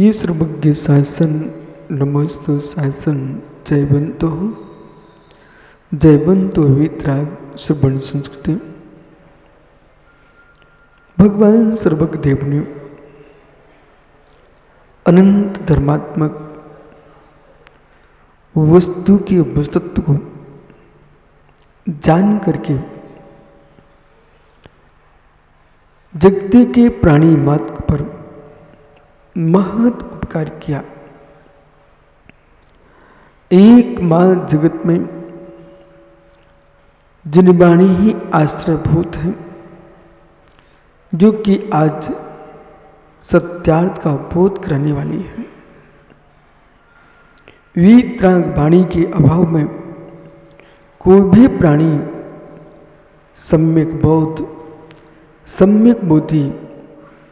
ये सर्वज्ञ शासन नमस्तु शासन जयवंतो वितराग श्रवण संस्कृति। भगवान सर्वज्ञ देव ने अनंत धर्मात्मक वस्तु के वस्तुत्व को जान करके जगत के प्राणी मात्र पर महत उपकार किया। एक मां जगत में जिन वाणी ही आश्रयभूत है, जो कि आज सत्यार्थ का बोध कराने वाली है। वीतराग वाणी के अभाव में कोई भी प्राणी सम्यक बोध, सम्यक बुद्धि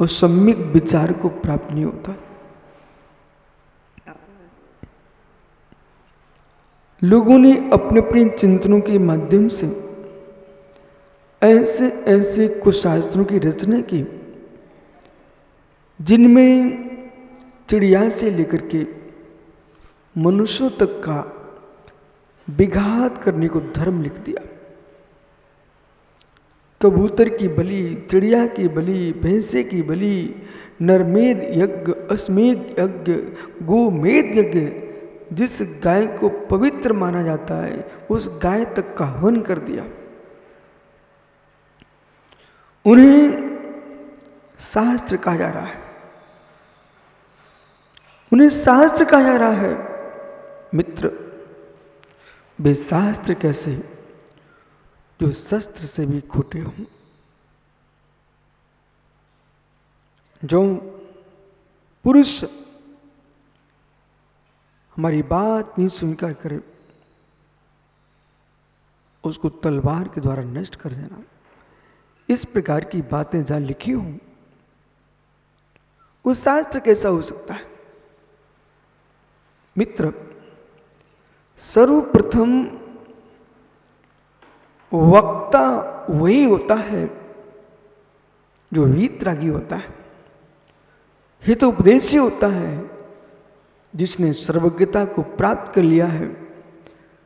और सम्यक विचार को प्राप्त नहीं होता। लोगों ने अपने अपने चिंतनों के माध्यम से ऐसे ऐसे कुछ शास्त्रों की रचना की, जिनमें चिड़िया से लेकर के मनुष्यों तक का विघात करने को धर्म लिख दिया। कबूतर की बलि, चिड़िया की बलि, भैंसे की बलि, नरमेध यज्ञ, अश्वमेध यज्ञ, गोमेध यज्ञ, जिस गाय को पवित्र माना जाता है उस गाय तक का हवन कर दिया। उन्हें शास्त्र कहा जा रहा है, उन्हें शास्त्र कहा जा रहा है। मित्र, वे शास्त्र कैसे जो शस्त्र से भी खोटे हों, जो पुरुष हमारी बात नहीं स्वीकार करे उसको तलवार के द्वारा नष्ट कर देना, इस प्रकार की बातें जहां लिखी हों, वो शास्त्र कैसा हो सकता है? मित्र, सर्वप्रथम वक्ता वही होता है जो वीतरागी होता है, हितोपदेशी होता है, जिसने सर्वज्ञता को प्राप्त कर लिया है।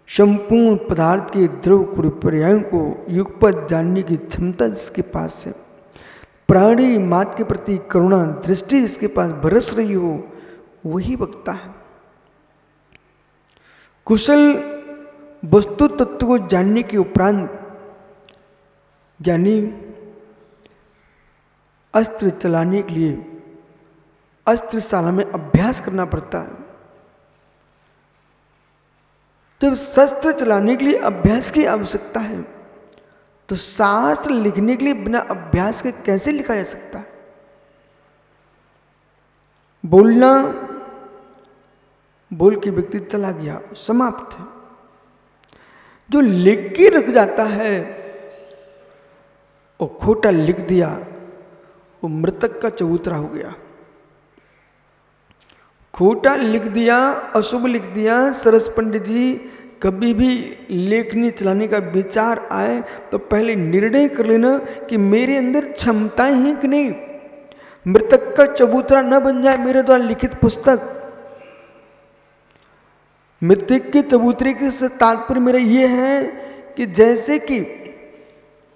संपूर्ण पदार्थ के द्रव कुल पर्यायों को युगपत जानने की क्षमता जिसके पास है, प्राणी मात्र के प्रति करुणा दृष्टि जिसके पास बरस रही हो, वही वक्ता है। कुशल वस्तु तत्व को जानने के उपरांत ज्ञानी अस्त्र चलाने के लिए अस्त्रशाला में अभ्यास करना पड़ता है। जब शस्त्र चलाने के लिए अभ्यास की आवश्यकता है, तो शास्त्र लिखने के लिए बिना अभ्यास के कैसे लिखा जा सकता है? बोलना, बोल के व्यक्ति चला गया, समाप्त है। जो लिख के रख जाता है और खोटा लिख दिया, वो मृतक का चबूतरा हो गया। खोटा लिख दिया, अशुभ लिख दिया। सरस पंडित जी, कभी भी लेखनी चलाने का विचार आए तो पहले निर्णय कर लेना कि मेरे अंदर क्षमताएं हैं कि नहीं। मृतक का चबूतरा न बन जाए मेरे द्वारा लिखित पुस्तक। मृतक के चबूतरे के से तात्पर्य मेरा ये है कि जैसे कि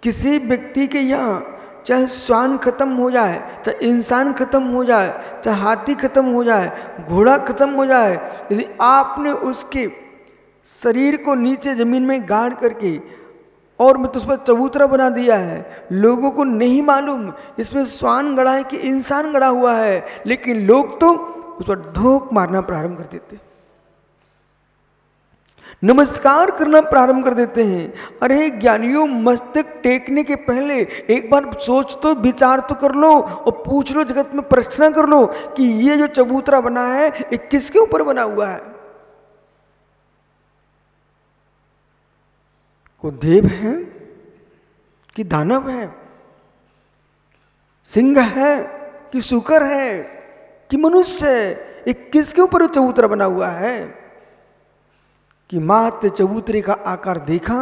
किसी व्यक्ति के यहाँ चाहे श्वान खत्म हो जाए, चाहे इंसान खत्म हो जाए, चाहे हाथी खत्म हो जाए, घोड़ा खत्म हो जाए, यदि आपने उसके शरीर को नीचे जमीन में गाड़ करके और मैं तो उस पर चबूतरा बना दिया है, लोगों को नहीं मालूम इसमें श्वान गड़ा है कि इंसान गड़ा हुआ है, लेकिन लोग तो उस पर धोख मारना प्रारंभ कर देते, नमस्कार करना प्रारंभ कर देते हैं। अरे ज्ञानियों, मस्तक टेकने के पहले एक बार सोच तो, विचार तो कर लो और पूछ लो, जगत में प्रश्न कर लो कि ये जो चबूतरा बना है ये किसके ऊपर बना हुआ है? को देव है कि दानव है, सिंह है कि शुकर है कि मनुष्य है? ये किसके ऊपर चबूतरा बना हुआ है? कि मात्र चबूतरे का आकार देखा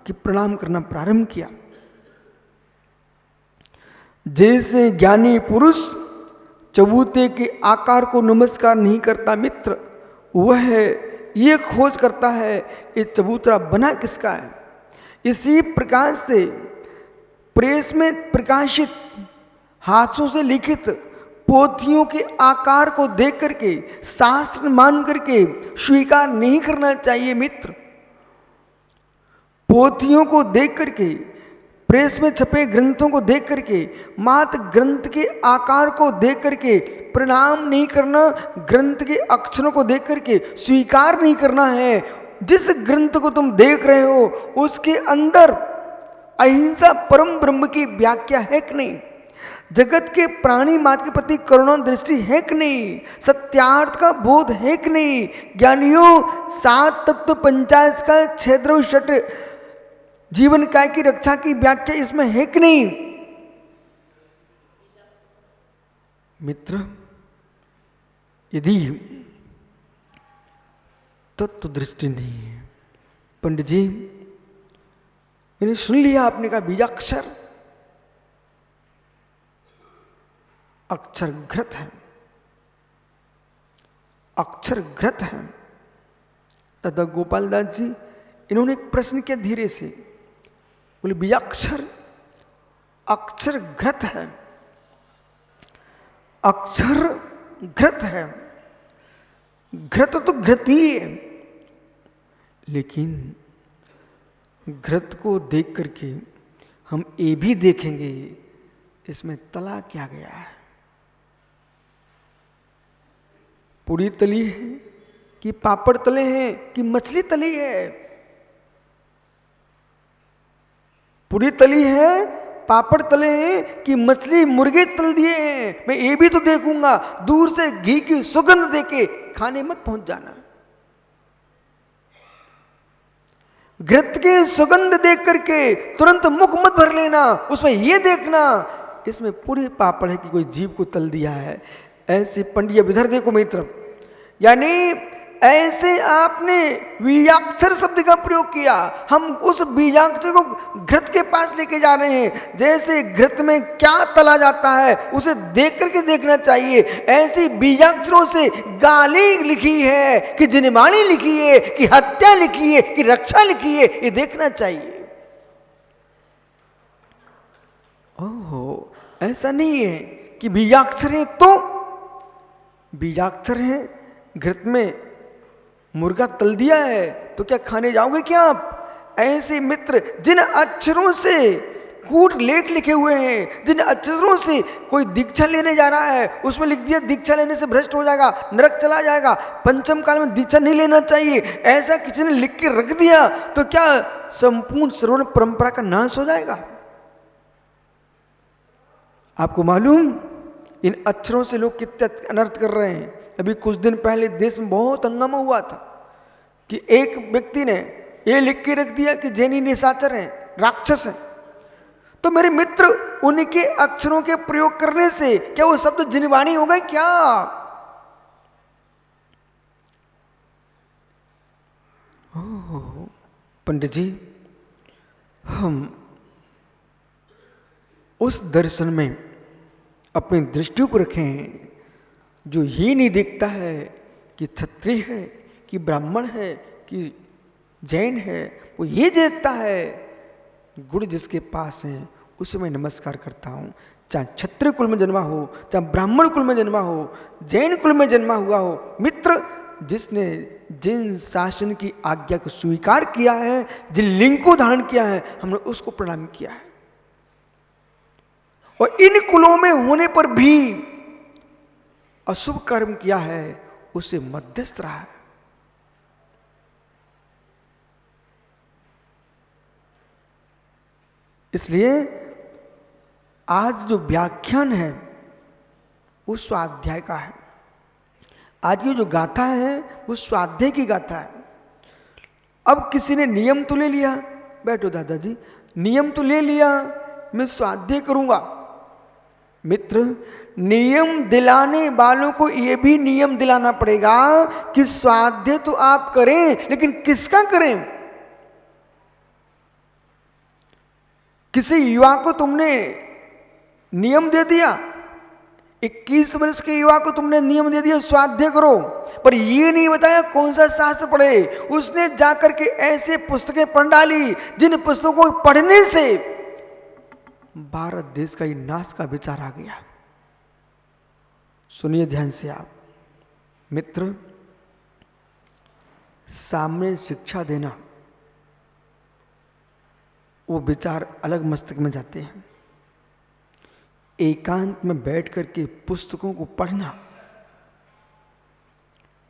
कि प्रणाम करना प्रारंभ किया। जैसे ज्ञानी पुरुष चबूते के आकार को नमस्कार नहीं करता मित्र, वह ये खोज करता है ये चबूतरा बना किसका है। इसी प्रकार से प्रेस में प्रकाशित हाथों से लिखित पोथियों के आकार को देख करके, शास्त्र मान करके स्वीकार नहीं करना चाहिए मित्र। पोथियों को देख करके, प्रेस में छपे ग्रंथों को देख करके, मात्र ग्रंथ के आकार को देख करके प्रणाम नहीं करना, ग्रंथ के अक्षरों को देख करके स्वीकार नहीं करना है। जिस ग्रंथ को तुम देख रहे हो उसके अंदर अहिंसा परम ब्रह्म की व्याख्या है कि नहीं, जगत के प्राणी मात्र के प्रति करुणा दृष्टि है कि नहीं, सत्यार्थ का बोध है कि नहीं, ज्ञानियों 7 तत्व 50 का 6 द्रव्य 6 जीवन काय की रक्षा की व्याख्या इसमें है कि नहीं। मित्र, यदि तत्व दृष्टि नहीं है, पंडित जी मैंने सुन लिया आपने कहा बीजाक्षर अक्षर घृत है, अक्षर घृत है। दादा गोपाल दास जी इन्होंने एक प्रश्न किया धीरे से, बोले बीजाक्षर अक्षर घृत है, अक्षर घृत है, घृत तो घृत ही है, लेकिन घृत को देख करके हम ये भी देखेंगे इसमें तला क्या गया है, पूरी तली है कि पापड़ तले हैं कि मछली तली है, पूरी तली है पापड़ तले हैं कि मछली मुर्गे तल दिए हैं, मैं ये भी तो देखूंगा। दूर से घी की सुगंध देके खाने मत पहुंच जाना, घृत की सुगंध देख करके तुरंत मुख मत भर लेना, उसमें यह देखना इसमें पूरे पापड़ है कि कोई जीव को तल दिया है। ऐसे पंडित इधर देखो मित्र, यानी ऐसे आपने बीजाक्षर शब्द का प्रयोग किया, हम उस बीजाक्षर को घृत के पास लेके जा रहे हैं। जैसे घृत में क्या तला जाता है उसे देख करके देखना चाहिए, ऐसी बीजाक्षरों से गाली लिखी है कि जिनवाणी लिखी है कि हत्या लिखी है कि रक्षा लिखी है, ये देखना चाहिए। ओहो, ऐसा नहीं है कि बीजाक्षर है तो बीजाक्षर है, घृत में मुर्गा तल दिया है तो क्या खाने जाओगे क्या आप। ऐसे मित्र जिन अक्षरों से कूट लेख लिखे हुए हैं, जिन अक्षरों से कोई दीक्षा लेने जा रहा है उसमें लिख दिया दीक्षा लेने से भ्रष्ट हो जाएगा, नरक चला जाएगा, पंचम काल में दीक्षा नहीं लेना चाहिए, ऐसा किसी ने लिख के रख दिया तो क्या संपूर्ण श्रवण परंपरा का नाश हो जाएगा। आपको मालूम इन अक्षरों से लोग कितने अनर्थ कर रहे हैं। अभी कुछ दिन पहले देश में बहुत हंगामा हुआ था कि एक व्यक्ति ने ये लिख के रख दिया कि जैनी निशाचर हैं, राक्षस हैं। तो मेरे मित्र उनके अक्षरों के प्रयोग करने से क्या वो शब्द जिनवाणी हो गए क्या। पंडित जी, हम उस दर्शन में अपनी दृष्टि को रखे हैं जो ये नहीं देखता है कि क्षत्रिय है कि ब्राह्मण है कि जैन है, वो ये देखता है गुण जिसके पास है उसे मैं नमस्कार करता हूँ। चाहे क्षत्रिय कुल में जन्मा हो, चाहे ब्राह्मण कुल में जन्मा हो, जैन कुल में जन्मा हुआ हो, मित्र जिसने जिन शासन की आज्ञा को स्वीकार किया है, जिन लिंग को धारण किया है, हमने उसको प्रणाम किया है। और इन कुलों में होने पर भी अशुभ कर्म किया है उसे मध्यस्थ रहा है। इसलिए आज जो व्याख्यान है वो स्वाध्याय का है। आज की जो गाथा है वो स्वाध्याय की गाथा है। अब किसी ने नियम तो ले लिया, बैठो दादाजी, नियम तो ले लिया मैं स्वाध्याय करूंगा। मित्र, नियम दिलाने वालों को यह भी नियम दिलाना पड़ेगा कि स्वाध्याय तो आप करें, लेकिन किसका करें। किसी युवा को तुमने नियम दे दिया 21 वर्ष के युवा को तुमने नियम दे दिया स्वाध्याय करो, पर ये नहीं बताया कौन सा शास्त्र पढ़े। उसने जाकर के ऐसे पुस्तकें पढ़ डाली जिन पुस्तकों को पढ़ने से भारत देश का ही नाश का विचार आ गया। सुनिए ध्यान से आप मित्र, सामने शिक्षा देना वो विचार अलग मस्तिष्क में जाते हैं। एकांत में बैठ करके पुस्तकों को पढ़ना,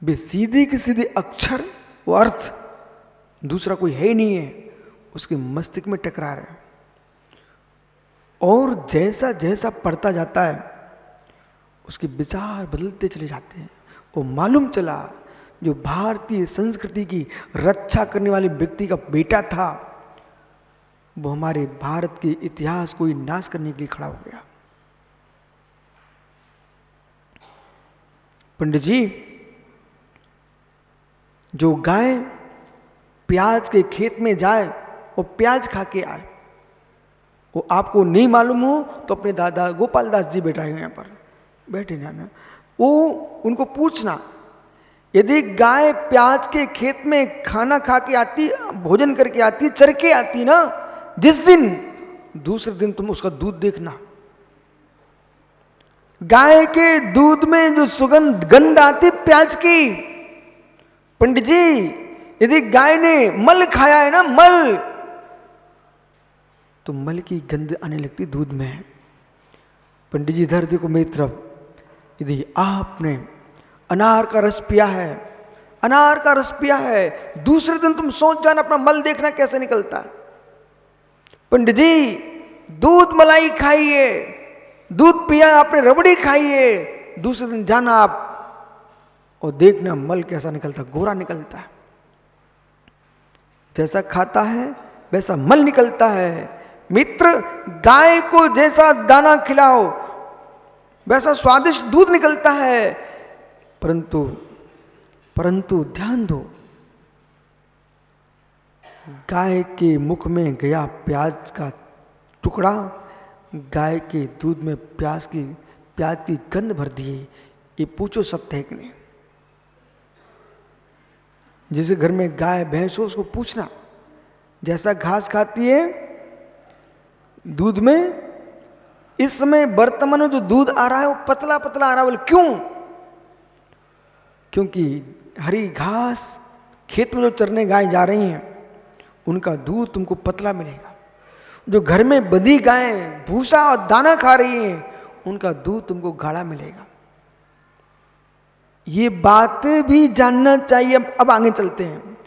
वे सीधे के सीधे अक्षर वो अर्थ दूसरा कोई है ही नहीं है, उसके मस्तिष्क में टकरा रहे हैं। और जैसा जैसा पढ़ता जाता है उसके विचार बदलते चले जाते हैं। वो मालूम चला जो भारतीय संस्कृति की रक्षा करने वाले व्यक्ति का बेटा था, वो हमारे भारत के इतिहास को ही नाश करने के लिए खड़ा हो गया। पंडित जी, जो गाय प्याज के खेत में जाए वो प्याज खा के आए, वो आपको नहीं मालूम हो तो अपने दादा गोपाल दास जी बैठा है यहाँ पर, बैठे ना, वो उनको पूछना, यदि गाय प्याज के खेत में खाना खा के आती, भोजन करके आती, चर के आती ना, जिस दिन दूसरे दिन तुम उसका दूध देखना, गाय के दूध में जो सुगंध गंध आती प्याज की। पंडित जी, यदि गाय ने मल खाया है ना, मल, तो मल की गंध आने लगती दूध में। पंडित जी इधर देखो मेरी तरफ, यदि आपने अनार का रस पिया है, अनार का रस पिया है, दूसरे दिन तुम सोच जाना अपना मल देखना कैसे निकलता है। पंडित जी, दूध मलाई खाइए, दूध पिया आपने, रबड़ी खाइए, दूसरे दिन जाना आप और देखना मल कैसा निकलता, गोरा निकलता है। जैसा खाता है वैसा मल निकलता है। मित्र, गाय को जैसा दाना खिलाओ वैसा स्वादिष्ट दूध निकलता है, परंतु ध्यान दो, गाय के मुख में गया प्याज का टुकड़ा गाय के दूध में प्याज की गंध भर दिए। ये पूछो सत्य है कि नहीं? जिस घर में गाय भैंस हो उसको पूछना, जैसा घास खाती है दूध में, इस समय वर्तमान में जो दूध आ रहा है वो पतला पतला आ रहा है। बोले क्यों? क्योंकि हरी घास खेत में जो चरने गाय जा रही हैं उनका दूध तुमको पतला मिलेगा। जो घर में बंधी गाय भूसा और दाना खा रही हैं उनका दूध तुमको गाढ़ा मिलेगा। ये बात भी जानना चाहिए। अब आगे चलते हैं।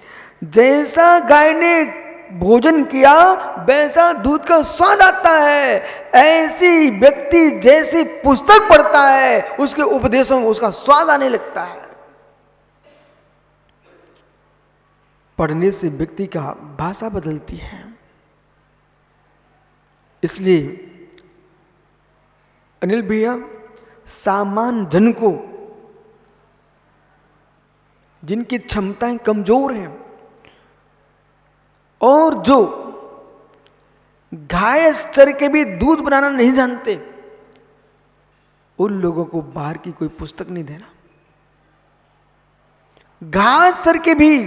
जैसा गाय ने भोजन किया वैसा दूध का स्वाद आता है। ऐसी व्यक्ति जैसी पुस्तक पढ़ता है उसके उपदेशों में उसका स्वाद आने लगता है। पढ़ने से व्यक्ति का भाषा बदलती है। इसलिए अनिल भैया, सामान्य जन को जिनकी क्षमताएं कमजोर हैं और जो गाय चर के भी दूध बनाना नहीं जानते, उन लोगों को बाहर की कोई पुस्तक नहीं देना। घास चर के भी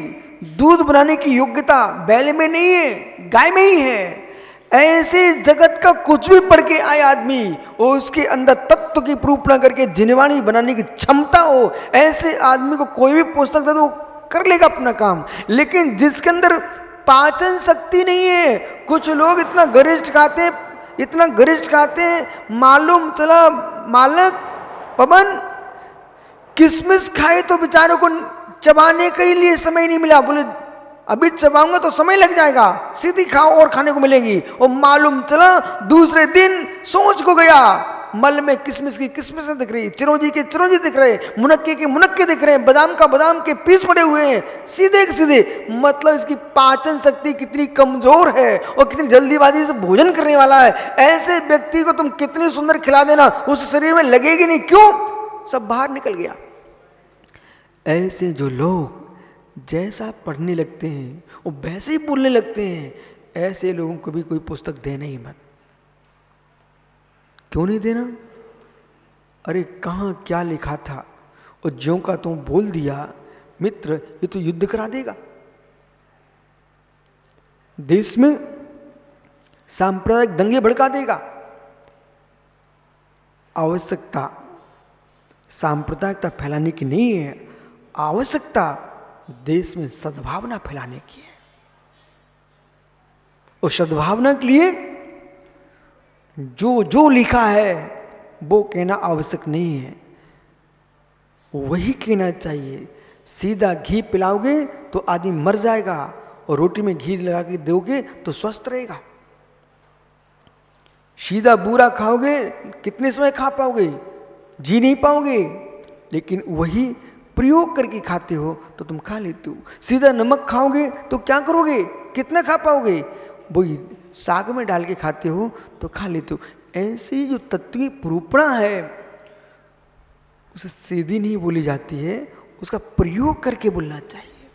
दूध बनाने की योग्यता बैल में नहीं है, गाय में ही है। ऐसे जगत का कुछ भी पढ़ के आए आदमी और उसके अंदर तत्व की प्रूफ ना करके जिनवाणी बनाने की क्षमता हो, ऐसे आदमी को कोई भी पुस्तक दे दो कर लेगा अपना काम। लेकिन जिसके अंदर पाचन शक्ति नहीं है, कुछ लोग इतना गरिष्ठ खाते हैं, मालूम चला मालक पवन किशमिश खाए तो बेचारों को चबाने के लिए समय नहीं मिला। बोले अभी चबाऊंगा तो समय लग जाएगा, सीधी खाओ और खाने को मिलेगी। और मालूम चला दूसरे दिन सोच को गया, मल में किशमिश की किशमिश दिख रही, चिरौंजी के चिरौंजी दिख रहे, मुनक्के के मुनक्के दिख रहे, बादाम का बादाम के पीस पड़े हुए हैं, सीधे के सीधे। मतलब इसकी पाचन शक्ति कितनी कमजोर है और कितनी जल्दीबाजी से भोजन करने वाला है। ऐसे व्यक्ति को तुम कितनी सुंदर खिला देना, उस शरीर में लगेगी नहीं। क्यों? सब बाहर निकल गया। ऐसे जो लोग जैसा पढ़ने लगते हैं वो वैसे ही बोलने लगते हैं, ऐसे लोगों को भी कोई पुस्तक देना ही मत। क्यों नहीं देना? अरे कहाँ क्या लिखा था, और ज्यों का तुम बोल दिया, मित्र ये तो युद्ध करा देगा। देश में सांप्रदायिक दंगे भड़का देगा। आवश्यकता सांप्रदायिकता फैलाने की नहीं है, आवश्यकता देश में सद्भावना फैलाने की है। और सद्भावना के लिए जो जो लिखा है वो कहना आवश्यक नहीं है, वही कहना चाहिए। सीधा घी पिलाओगे तो आदमी मर जाएगा, और रोटी में घी लगा के दोगे तो स्वस्थ रहेगा। सीधा बूरा खाओगे कितने समय खा पाओगे, जी नहीं पाओगे। लेकिन वही प्रयोग करके खाते हो तो तुम खा लेते हो। सीधा नमक खाओगे तो क्या करोगे, कितना खा पाओगे, वही साग में डाल के खाते हो तो खा लेते हो। ऐसी जो तत्व की प्रूपणा है उसे सीधी नहीं बोली जाती है, उसका प्रयोग करके बोलना चाहिए।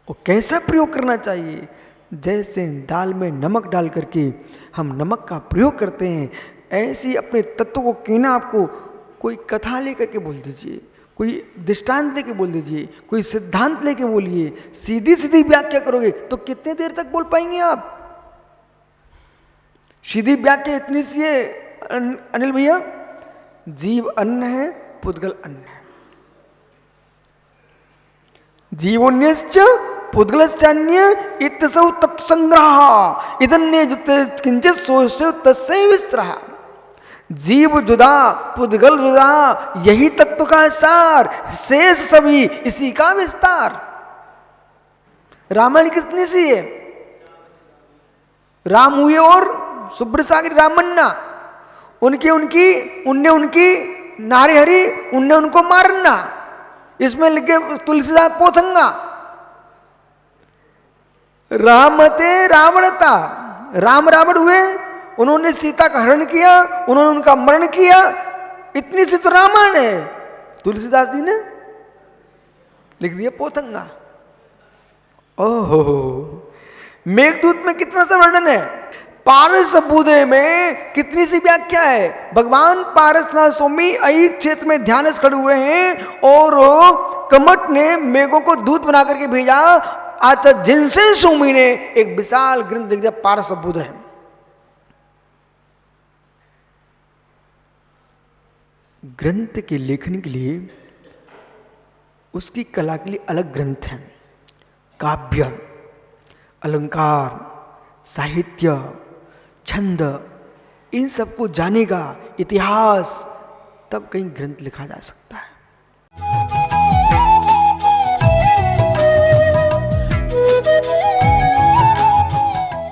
और कैसा प्रयोग करना चाहिए, जैसे दाल में नमक डाल करके हम नमक का प्रयोग करते हैं, ऐसे अपने तत्व को कहना। आपको कोई कथा लेकर के बोल दीजिए, कोई दृष्टांत लेके बोल दीजिए, कोई सिद्धांत लेके बोलिए, सीधी सीधी व्याख्या करोगे तो कितने देर तक बोल पाएंगे आप। सीधी व्याख्या इतनी सी है अनिल भैया, जीव अन्न है, पुद्गल अन्न है। जीवोन्यश्च पुद्गलश्चान्य इत्यसौ तत्संग्रह इदन्य किंचित सोचते तस्य विस्तरः। जीव जुदा, पुद्गल जुदा, यही तत्व का सार, शेष सभी इसी का विस्तार। रामायण कितनी सी है, राम हुए और सुब्रसागरी रामन्ना, उनने उनकी नारी हरी, उनने उनको मारना। इसमें लिखे तुलसीदास पोथंगा। रामते रावणता, राम रावण हुए, उन्होंने सीता का हरण किया, उन्होंने उनका मरण किया। इतनी सी तो रामायण है। तुलसीदास जी ने लिख दिया पोथंगा। ओहो, मेघदूत में कितना सा वर्णन है, पारस बूदे में कितनी सी व्याख्या है। भगवान पारसनाथ स्वामी अहि क्षेत्र में ध्यान से खड़े हुए हैं और कमट ने मेघों को दूत बना करके भेजा। आचार्य जिनसे स्वामी ने एक विशाल ग्रंथ लिख दिया, पारस बूद है। ग्रंथ के लेखन के लिए उसकी कला के लिए अलग ग्रंथ हैं। काव्य, अलंकार, साहित्य, छंद, इन सबको जानेगा इतिहास, तब कहीं ग्रंथ लिखा जा सकता है।